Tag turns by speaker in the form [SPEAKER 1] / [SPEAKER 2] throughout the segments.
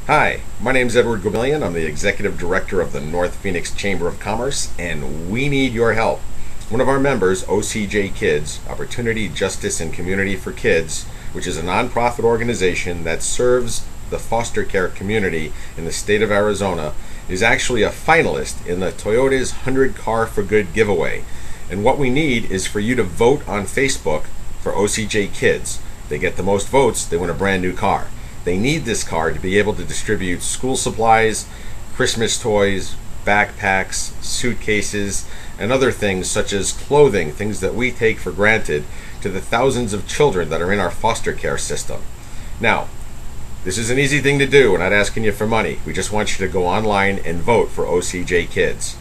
[SPEAKER 1] Hi, my name is Edward Gomillion. I'm the Executive Director of the North Phoenix Chamber of Commerce, and we need your help. One of our members, OCJ Kids, Opportunity, Justice, and Community for Kids, which is a nonprofit organization that serves the foster care community in the state of Arizona, is actually a finalist in the Toyota's 100 Car for Good giveaway. And what we need is for you to vote on Facebook for OCJ Kids. They get the most votes, they win a brand new car. They need this car to be able to distribute school supplies, Christmas toys, backpacks, suitcases, and other things such as clothing, things that we take for granted, to the thousands of children that are in our foster care system. Now, this is an easy thing to do. We're not asking you for money. We just want you to go online and vote for OCJ Kids.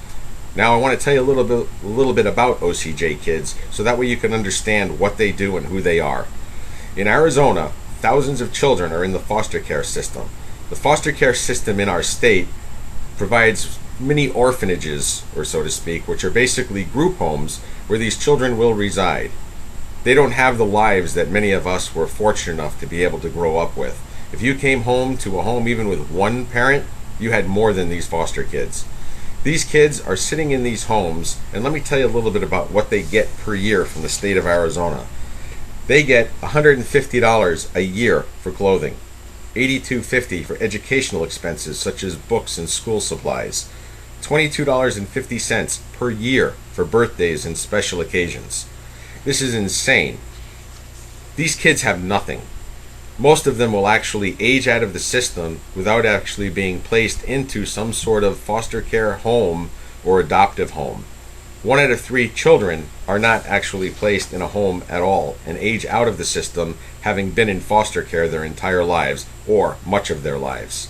[SPEAKER 1] Now, I want to tell you a little bit about OCJ Kids so that way you can understand what they do and who they are. In Arizona, thousands of children are in the foster care system. The foster care system in our state provides mini orphanages, or so to speak, which are basically group homes where these children will reside. They don't have the lives that many of us were fortunate enough to be able to grow up with. If you came home to a home even with one parent, you had more than these foster kids. These kids are sitting in these homes, and let me tell you a little bit about what they get per year from the state of Arizona. They get $150 a year for clothing, $82.50 for educational expenses such as books and school supplies, $22.50 per year for birthdays and special occasions. This is insane. These kids have nothing. Most of them will actually age out of the system without actually being placed into some sort of foster care home or adoptive home. 1 out of 3 children are not actually placed in a home at all and age out of the system, having been in foster care their entire lives or much of their lives.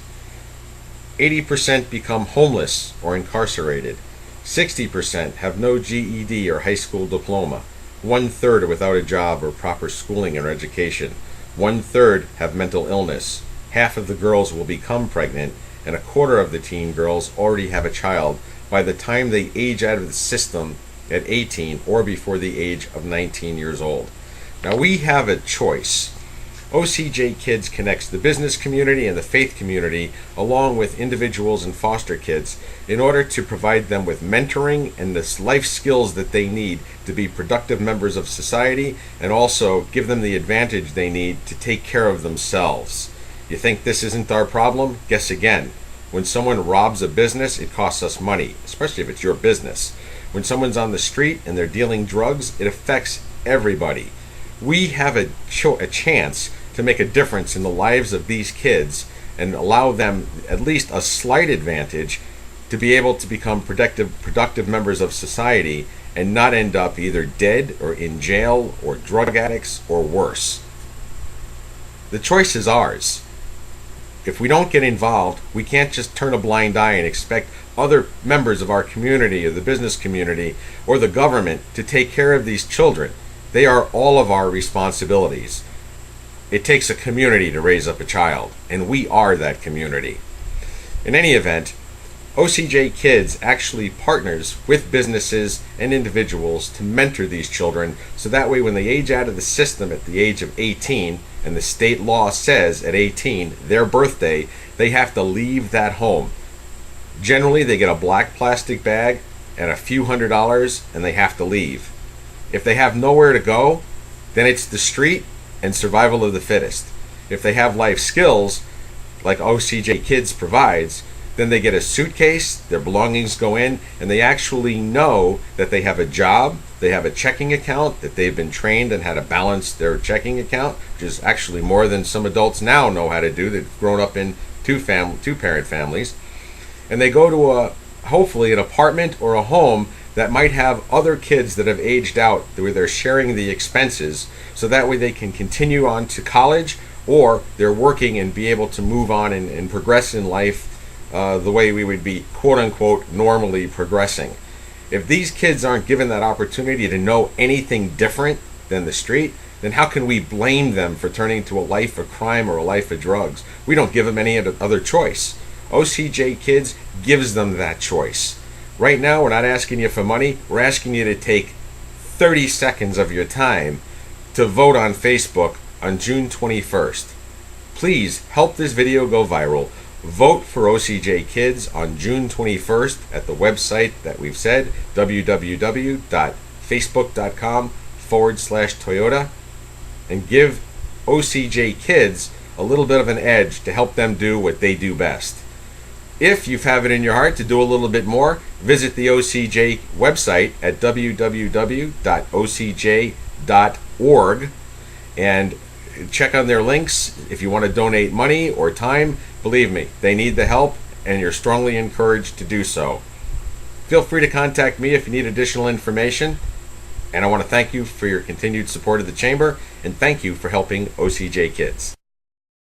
[SPEAKER 1] 80% become homeless or incarcerated. 60% have no GED or high school diploma. 1/3 are without a job or proper schooling or education. 1/3 have mental illness. Half of the girls will become pregnant, and 1/4 of the teen girls already have a child by the time they age out of the system at 18 or before the age of 19 years old. Now we have a choice. OCJ Kids connects the business community and the faith community along with individuals and foster kids in order to provide them with mentoring and the life skills that they need to be productive members of society, and also give them the advantage they need to take care of themselves. You think this isn't our problem? Guess again. When someone robs a business, it costs us money, especially if it's your business. When someone's on the street and they're dealing drugs, it affects everybody. We have a chance to make a difference in the lives of these kids and allow them at least a slight advantage to be able to become productive members of society and not end up either dead or in jail or drug addicts or worse. The choice is ours. If we don't get involved, we can't just turn a blind eye and expect other members of our community or the business community or the government to take care of these children. They are all of our responsibilities. It takes a community to raise up a child, and we are that community. In any event, OCJ Kids actually partners with businesses and individuals to mentor these children, so that way when they age out of the system at the age of 18, and the state law says at 18, their birthday, they have to leave that home. Generally, they get a black plastic bag and a few $100s, and they have to leave. If they have nowhere to go, then it's the street and survival of the fittest. If they have life skills, like OCJ Kids provides, then they get a suitcase, their belongings go in, and they actually know that they have a job, they have a checking account, that they've been trained on how to balance their checking account, which is actually more than some adults now know how to do. They've grown up in two-parent families. And they go to hopefully an apartment or a home that might have other kids that have aged out where they're sharing the expenses, so that way they can continue on to college, or they're working and be able to move on and progress in life the way we would be quote-unquote normally progressing. If these kids aren't given that opportunity to know anything different than the street, then how can we blame them for turning to a life of crime or a life of drugs? We don't give them any other choice. OCJ Kids gives them that choice. Right now, we're not asking you for money. We're asking you to take 30 seconds of your time to vote on Facebook on June 21st. Please help this video go viral. Vote for OCJ Kids on June 21st at the website that we've said, www.facebook.com/Toyota, and give OCJ Kids a little bit of an edge to help them do what they do best. If you have it in your heart to do a little bit more, visit the OCJ website at www.ocj.org and check on their links. If you want to donate money or time, believe me, they need the help, and you're strongly encouraged to do so. Feel free to contact me if you need additional information, and I want to thank you for your continued support of the Chamber, and thank you for helping OCJ Kids.